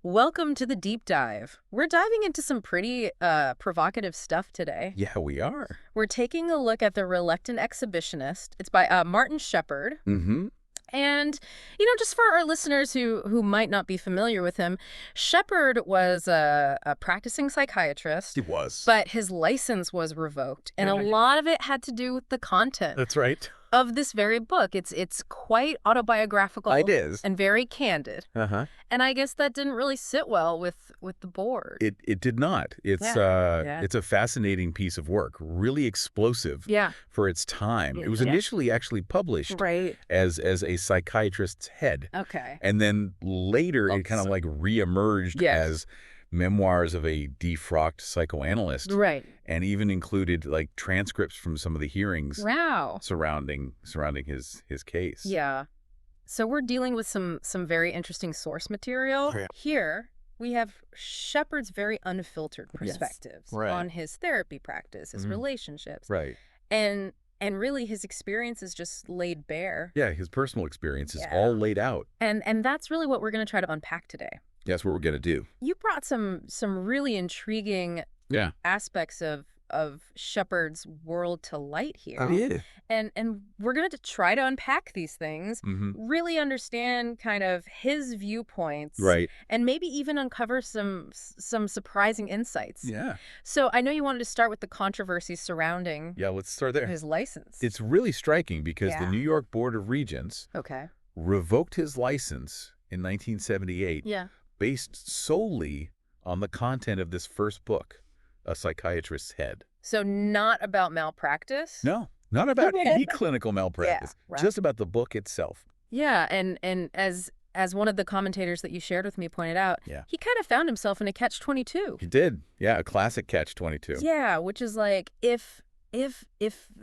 Welcome to the deep dive. We're diving into some pretty provocative stuff today. Yeah, we are. We're taking a look at The Reluctant Exhibitionist. It's by Martin Shepard. Mm-hmm. And, just for our listeners who might not be familiar with him, Shepard was a practicing psychiatrist, It was. but his license was revoked. And a lot of it had to do with the content That's right. of this very book. It's quite autobiographical. It is. And very candid. Uh-huh. And I guess that didn't really sit well with the board. It did not. It's Yeah. it's a fascinating piece of work, really explosive Yeah. for its time. It was Yeah. initially actually published Right. as a psychiatrist's head. Okay. And then later it kind of like reemerged Yes. as memoirs of a defrocked psychoanalyst, Right. and even included like transcripts from some of the hearings Wow. surrounding his case. Yeah. So we're dealing with some very interesting source material. Oh, yeah. Here we have Shepard's very unfiltered Yes. perspectives Right. on his therapy practice, his Mhm. relationships, Right. and really his experience is just laid bare. Yeah, his personal experience is Yeah. all laid out. And that's really what we're going to try to unpack today. That's what we're going to do. You brought some really intriguing Yeah. aspects of Shepard's world to light here. Yeah. And we're going to try to unpack these things, Mm-hmm. really understand kind of his viewpoints, Right. and maybe even uncover some surprising insights. Yeah. So I know you wanted to start with the controversy surrounding Yeah, let's start there. his license. It's really striking because the Yeah. New York Board of Regents Okay. revoked his license in 1978 Yeah. based solely on the content of this first book, A Psychiatrist's Head. So not about malpractice? No, not about any clinical malpractice, Yeah, right. just about the book itself. Yeah, and as one of the commentators that you shared with me pointed out, Yeah. he kind of found himself in a catch-22. He did. Yeah, a classic catch-22. Yeah, which is like if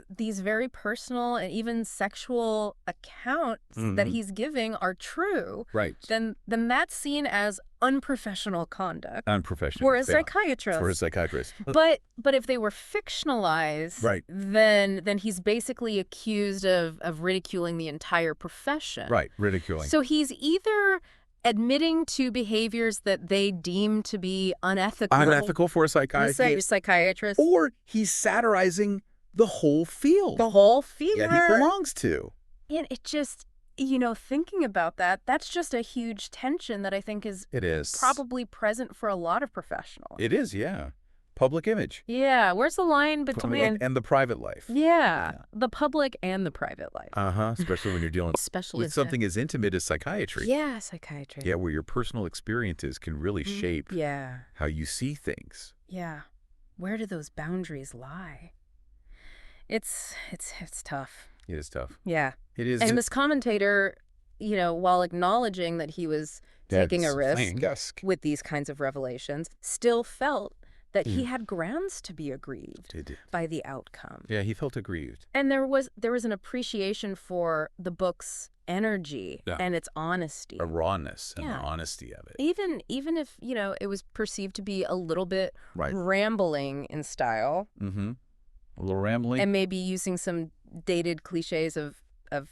these very personal and even sexual accounts that Mhm. he's giving are true, Right. then that's seen as unprofessional conduct Unprofessional. for a Yeah. psychiatrist. For a psychiatrist. But if they were fictionalized, Right. then he's basically accused of ridiculing the entire profession. Right, ridiculing. So he's either admitting to behaviors that they deem to be unethical. Unethical for a psychiatrist. Psychiatrist. Or he's satirizing the whole field The whole field. that he belongs to. And it just, thinking about that, that's just a huge tension that I think is It is. probably present for a lot of professionals. It is, yeah. Public image. Yeah. Where's the line between... And the private life. Yeah. The public and the private life. Uh-huh. Especially when you're dealing Especially with something as intimate as psychiatry. Yeah, psychiatry. Yeah, where your personal experiences can really shape Yeah. how you see things. Yeah. Where do those boundaries lie? It's tough. It is tough. Yeah. It is. And this commentator, while acknowledging that he was taking a risk Yes. with these kinds of revelations, still felt that he Mm. had grounds to be aggrieved Did. by the outcome. Yeah, he felt aggrieved. And there was an appreciation for the book's energy Yeah. and its honesty. A rawness and the Yeah. honesty of it. Even if, it was perceived to be a little bit Right. rambling in style, Mm-hmm. A little rambling. and maybe using some dated cliches of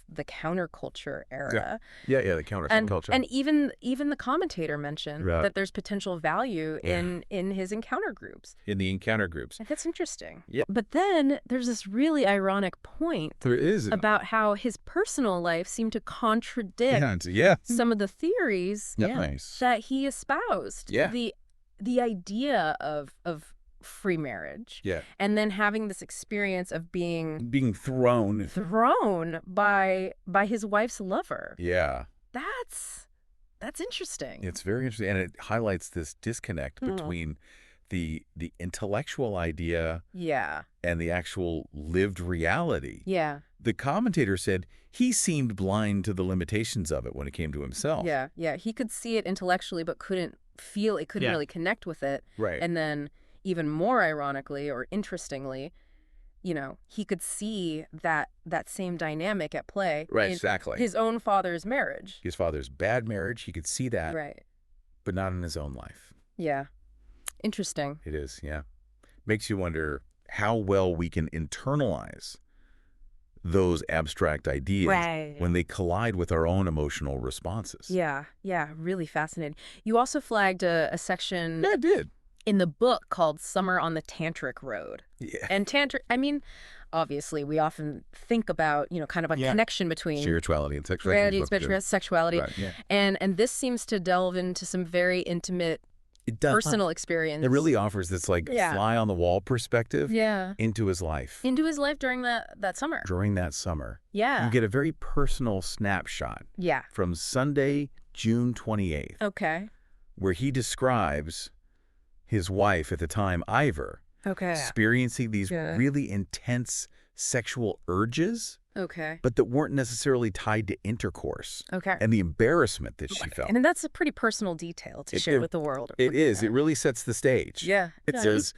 the counterculture era. Yeah, the counterculture. And even the commentator mentioned Right. that there's potential value Yeah. in his encounter groups. In the encounter groups. And that's interesting. Yeah. But then there's this really ironic point There is. about how his personal life seemed to contradict Yeah. some of the theories Nice. that he espoused. Yeah. The idea of free marriage, Yeah. and then having this experience of being Being thrown. thrown by his wife's lover. Yeah. That's interesting. It's very interesting. And it highlights this disconnect Mm. between the intellectual idea Yeah. and the actual lived reality. Yeah. The commentator said he seemed blind to the limitations of it when it came to himself. Yeah. Yeah. He could see it intellectually, but couldn't feel it, couldn't Yeah. really connect with it. Right. And then even more ironically or interestingly, he could see that same dynamic at play Right, in exactly. his own father's marriage. His father's bad marriage, he could see that, Right. but not in his own life. Yeah. Interesting. It is, yeah. Makes you wonder how well we can internalize those abstract ideas Right. when they collide with our own emotional responses. Yeah, yeah, really fascinating. You also flagged a section Yeah, I did. in the book called Summer on the Tantric Road. Yeah. And tantric, I mean, obviously, we often think about, kind of a connection between Spirituality and reality, sexuality. sexuality, Right, yeah. and this seems to delve into some very intimate It does. personal experience. It really offers this like fly on the wall perspective into his life. Into his life during that summer. During that summer. Yeah. You get a very personal snapshot Yeah. from Sunday, June 28th, Okay. where he describes his wife at the time, Ivor, experiencing these really intense sexual urges, but that weren't necessarily tied to intercourse. And the embarrassment that she felt. And that's a pretty personal detail to share with the world. It is. It really sets the stage. Yeah. It says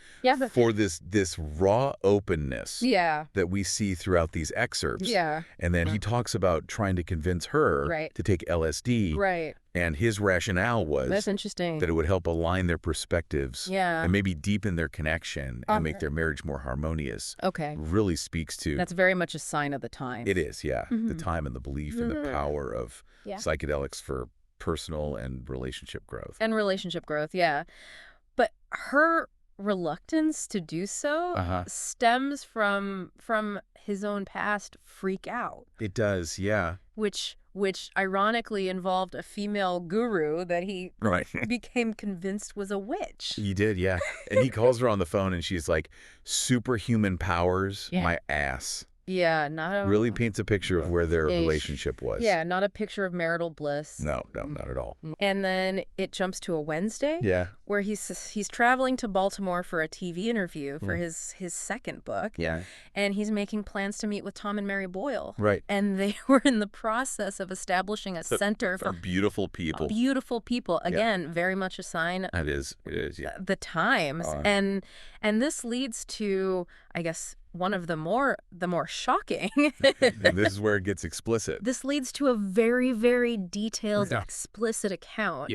for this raw openness that we see throughout these excerpts. Yeah. And then he talks about trying to convince her to take LSD. Right. And his rationale was That's interesting. that it would help align their perspectives and maybe deepen their connection and make their marriage more harmonious. Really speaks to... That's very much a sign of the time. It is, yeah. The time and the belief and the power of psychedelics for personal and relationship growth. And relationship growth, yeah. But her reluctance to do so stems from his own past freak out. It does, yeah. Which ironically involved a female guru that he became convinced was a witch. He did, yeah. And he calls her on the phone and she's like, superhuman powers, my ass. Yeah, not a... Really paints a picture of where their relationship was. Yeah, not a picture of marital bliss. No, not at all. And then it jumps to a Wednesday. Yeah. Where he's traveling to Baltimore for a TV interview for his second book. Yeah. And he's making plans to meet with Tom and Mary Boyle. Right. And they were in the process of establishing a center for beautiful people. Beautiful people. Again, very much a sign. It is, yeah. The times. And this leads to, I guess, one of the more shocking. And this is where it gets explicit. This leads to a very, very detailed, explicit account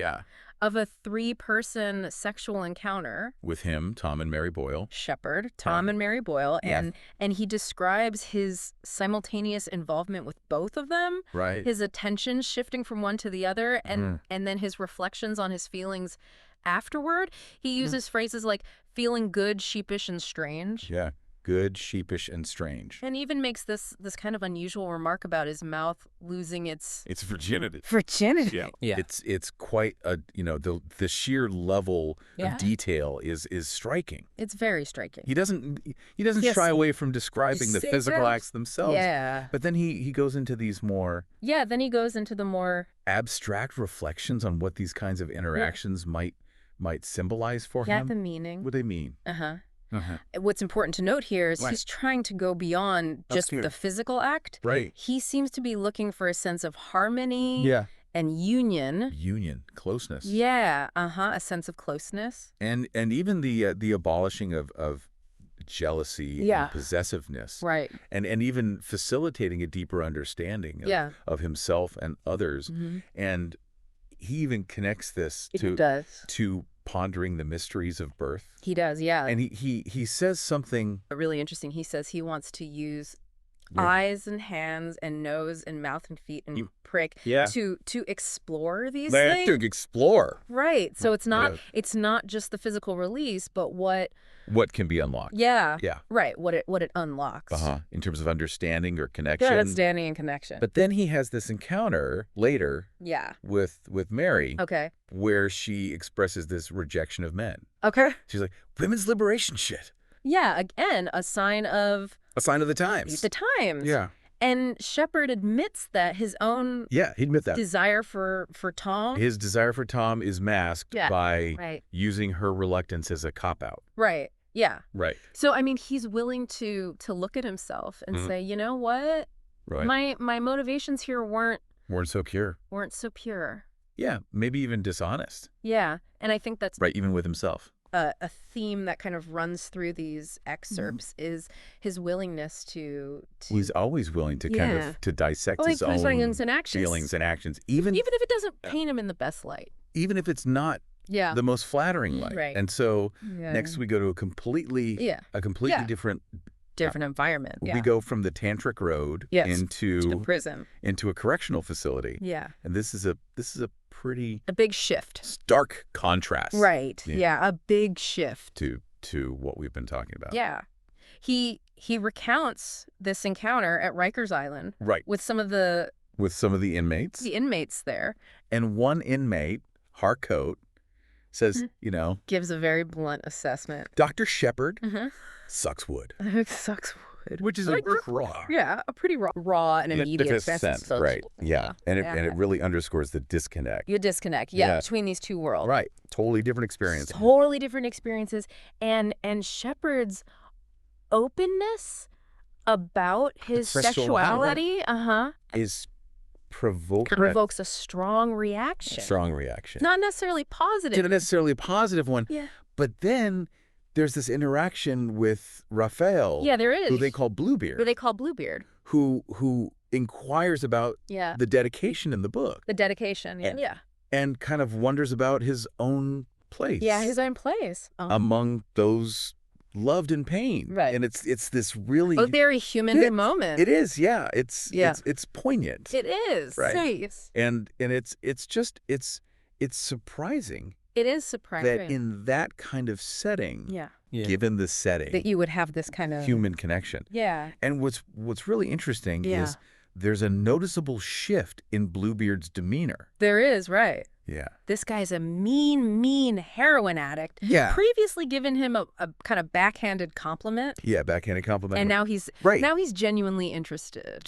of a 3-person sexual encounter. With him, Tom and Mary Boyle. Shepard, Tom and Mary Boyle. And he describes his simultaneous involvement with both of them. Right. His attention shifting from one to the other. And then his reflections on his feelings afterward. He uses phrases like feeling good, sheepish, and strange. Yeah. Good, sheepish, and strange. And even makes this kind of unusual remark about his mouth losing its virginity. Virginity. Yeah. It's quite a, the sheer level of detail is striking. It's very striking. He doesn't shy away from describing the physical acts themselves. Yeah. But then he goes into these more... Yeah, then he goes into the more... abstract reflections on what these kinds of interactions might symbolize for him. Yeah, the meaning. What they mean. What's important to note here is he's trying to go beyond just the physical act. Right. He seems to be looking for a sense of harmony and union. Union, closeness. Yeah, a sense of closeness. And even the abolishing of jealousy and possessiveness. Right. And even facilitating a deeper understanding of himself and others. And he even connects this to pondering the mysteries of birth. He does, yeah. And he says something really interesting. He says he wants to use eyes and hands and nose and mouth and feet and prick to explore these things. To explore. Right. So it's not just the physical release, but what can be unlocked. Yeah. Right. What it unlocks. In terms of understanding or connection. Yeah, understanding and connection. But then he has this encounter later with Mary. Okay. Where she expresses this rejection of men. Okay. She's like, women's liberation shit. Yeah, again, a sign of the times. The times. Yeah. And Shepard admits that his own he'd admit that. Desire for Tom. His desire for Tom is masked by using her reluctance as a cop-out. Right. Yeah. Right. So, I mean, he's willing to look at himself and say, you know what? Right. My motivations here weren't so pure. Weren't so pure. Yeah, maybe even dishonest. Yeah, and I think that's... Right, even with himself. A theme that kind of runs through these excerpts is his willingness to... He's always willing to kind of to dissect his own feelings and actions. Even if it doesn't paint him in the best light. Even if it's not the most flattering light. Right. And so next we go to a completely different different environment. We go from the tantric road into prison, into a correctional facility. Yeah. And this is a pretty big shift. Stark contrast. Right. Yeah, a big shift to what we've been talking about. Yeah. He recounts this encounter at Rikers Island. Right. With some of the inmates. The inmates there. And one inmate, Harcoat, says, gives a very blunt assessment. Dr. Shepard sucks wood. Sucks wood. Which is raw. Yeah, a pretty raw and immediate sense. Right. Yeah. And it really underscores the disconnect. You disconnect, between these two worlds. Right. Totally different experiences. Totally different experiences. And Shepard's openness about his sexuality is provoking. Provokes a strong reaction. Not necessarily positive. Not necessarily a positive one. Yeah. But then there's this interaction with Raphael. Yeah, there is. Who they call Bluebeard. Who inquires about the dedication in the book. The dedication, yeah. And kind of wonders about his own place. Yeah, his own place. Among those loved in pain. Right. And it's this really very human moment. It is, yeah. It's poignant. It is. Right. And it's surprising. It is surprising that in that kind of setting, Yeah. given the setting, that you would have this kind of human connection. Yeah. And what's really interesting is there's a noticeable shift in Bluebeard's demeanor. There is, right. Yeah. This guy's a mean heroin addict. Yeah. Previously given him a kind of backhanded compliment. Yeah, backhanded compliment. And now he's genuinely interested.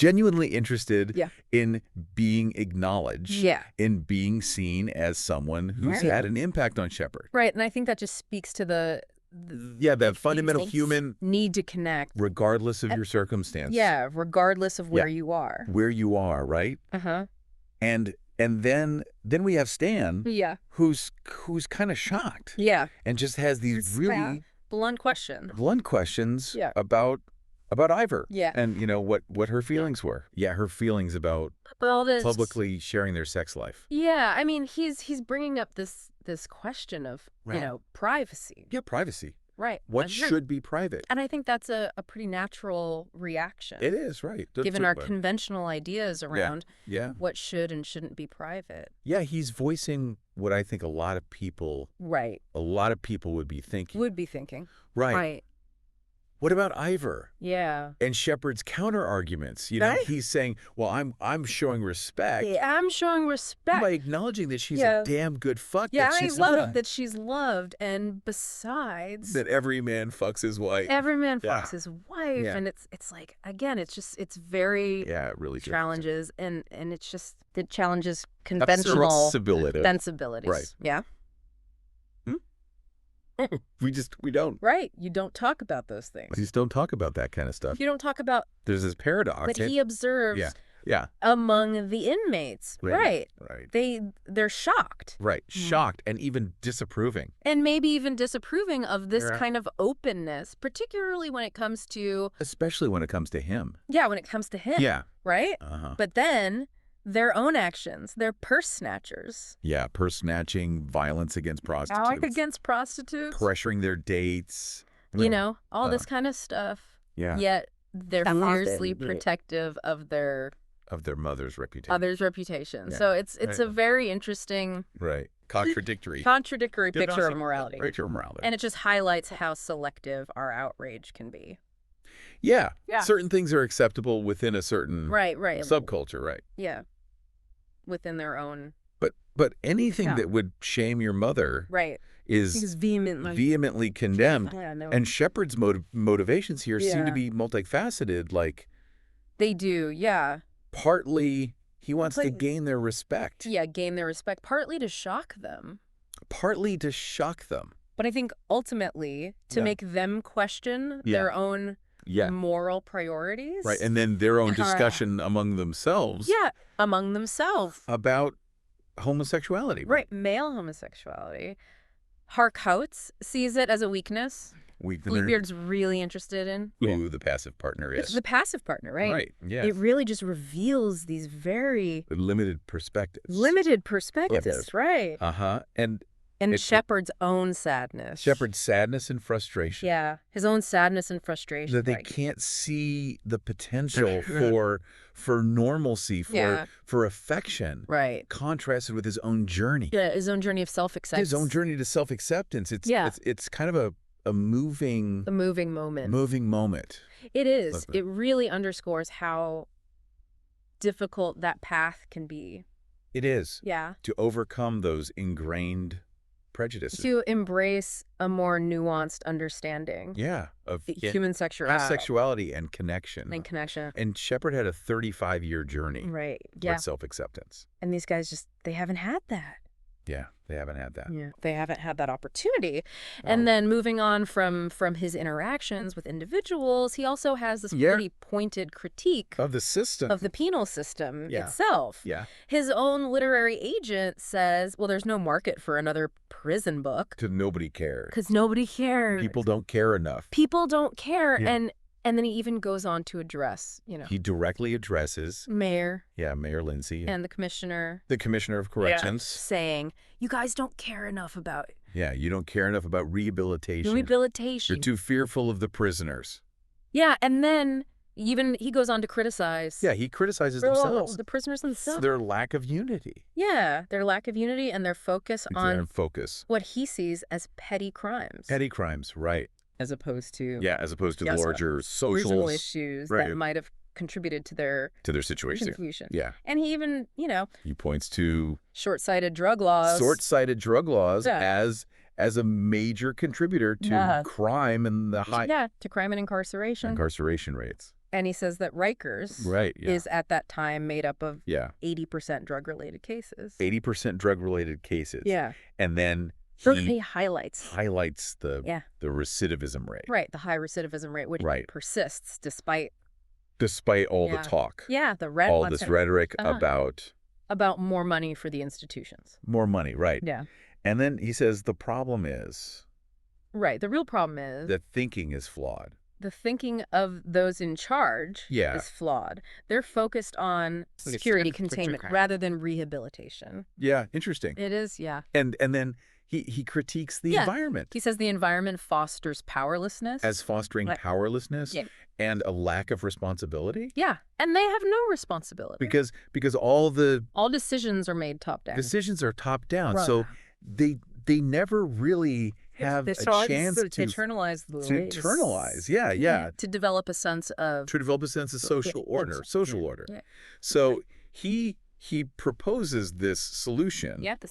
In being acknowledged. Yeah. In being seen as someone who's had an impact on Shepard. Right. And I think that just speaks to the fundamental human need to connect. Regardless of your circumstance. Yeah, regardless of where you are. Where you are, right? And then we have Stan, who's kind of shocked, and just has these really blunt questions, about Ivor, yeah, and what her feelings were, her feelings about publicly sharing their sex life. Yeah, I mean he's bringing up this question of privacy. Yeah, privacy. Right. What should be private? And I think that's a pretty natural reaction. It is, right. Given our conventional ideas around what should and shouldn't be private. Yeah, he's voicing what I think a lot of people would be thinking. Right. What about Ivor? Yeah. And Shepard's counter arguments. He's saying, well, I'm showing respect. Yeah, I'm showing respect. By acknowledging that she's a damn good fuck. Yeah, I love that she's loved. And besides... that every man fucks his wife. Every man fucks his wife. Yeah. And it's like, again, it's very... Yeah, it really challenges. And it challenges conventional sensibilities. Right. Yeah. We don't. Right. You don't talk about those things. We just don't talk about that kind of stuff. You don't talk about... There's this paradox. That he observes Yeah. among the inmates. Right. They're shocked. Right. Shocked and even disapproving. And maybe even disapproving of this kind of openness, particularly when it comes to... Especially when it comes to him. Yeah, when it comes to him. Yeah. Right? But then their own actions, they're purse snatchers. Yeah, purse snatching, violence against prostitutes. Pressuring their dates. All this kind of stuff. Yeah. Yet they're fiercely protective of their mother's reputation. Yeah. So it's a very interesting contradictory picture of morality. And it just highlights how selective our outrage can be. Yeah. Certain things are acceptable within a certain subculture, right? Yeah. Within their own. But anything that would shame your mother is vehemently condemned. And Shepard's motivations here seem to be multifaceted. Like they do, yeah. Partly he wants to gain their respect. Yeah, gain their respect. Partly to shock them. But I think ultimately to make them question their own moral priorities. Right, and then their own discussion among themselves. Yeah, among themselves. About homosexuality. Right, male homosexuality. Harcoat sees it as a weakness. Bluebeard's really interested in. Who the passive partner is. It's the passive partner, right? Right, yeah. It really just reveals these very... Limited perspectives. Right. And And Shepard's own sadness. Shepard's sadness and frustration. Yeah, his own sadness and frustration. That they can't see the potential for normalcy, for affection. Right. Contrasted with his own journey. Yeah, his own journey of self-acceptance. His own journey to self-acceptance. It's kind of a moving... A moving moment. Moving moment. It is. It really underscores how difficult that path can be. It is. Yeah. To overcome those ingrained prejudices. To embrace a more nuanced understanding. Yeah. Of human sexuality. Sexuality and connection. And Shepard had a 35-year journey. Right. Yeah. With self-acceptance. And these guys they haven't had that. Yeah, they haven't had that. Yeah, they haven't had that opportunity. And then moving on from his interactions with individuals, he also has this pretty pointed critique of the system, of the penal system itself. Yeah. His own literary agent says, well, there's no market for another prison book. Because nobody cares. Because nobody cares. People don't care enough. People don't care. Yeah. And then he even goes on to address, He directly addresses... Mayor. Yeah, Mayor Lindsay. And the commissioner. The commissioner of corrections. Yeah. Saying, you guys don't care enough about... Yeah, you don't care enough about rehabilitation. Rehabilitation. You're too fearful of the prisoners. Yeah, and then even he goes on to criticize... Yeah, he criticizes themselves. The prisoners themselves. Their lack of unity. Yeah, their lack of unity and their focus on... what he sees as petty crimes. Petty crimes, right. As opposed to larger social issues that might have contributed to their situation. Yeah. And he even, he points to short-sighted drug laws. As a major contributor to crime and the high to crime and incarceration rates. And he says that Rikers is at that time made up of 80% drug-related cases. 80% drug-related cases. Yeah. And then he highlights the recidivism rate. Right, the high recidivism rate, which persists despite all the talk. Yeah, all this rhetoric about more money for the institutions. More money, right. Yeah. And then he says the problem is... Right, the real problem is... that thinking is flawed. The thinking of those in charge is flawed. They're focused on security containment rather than rehabilitation. Yeah, interesting. It is, yeah. And then... He critiques the environment. He says the environment fosters powerlessness. As fostering powerlessness and a lack of responsibility. Yeah, and they have no responsibility. Because all decisions are made top down. Decisions are top down. Right. So they never really have a chance to internalize the internalize. Yeah. To develop a sense of social order. Yeah. So he proposes this solution. Yeah,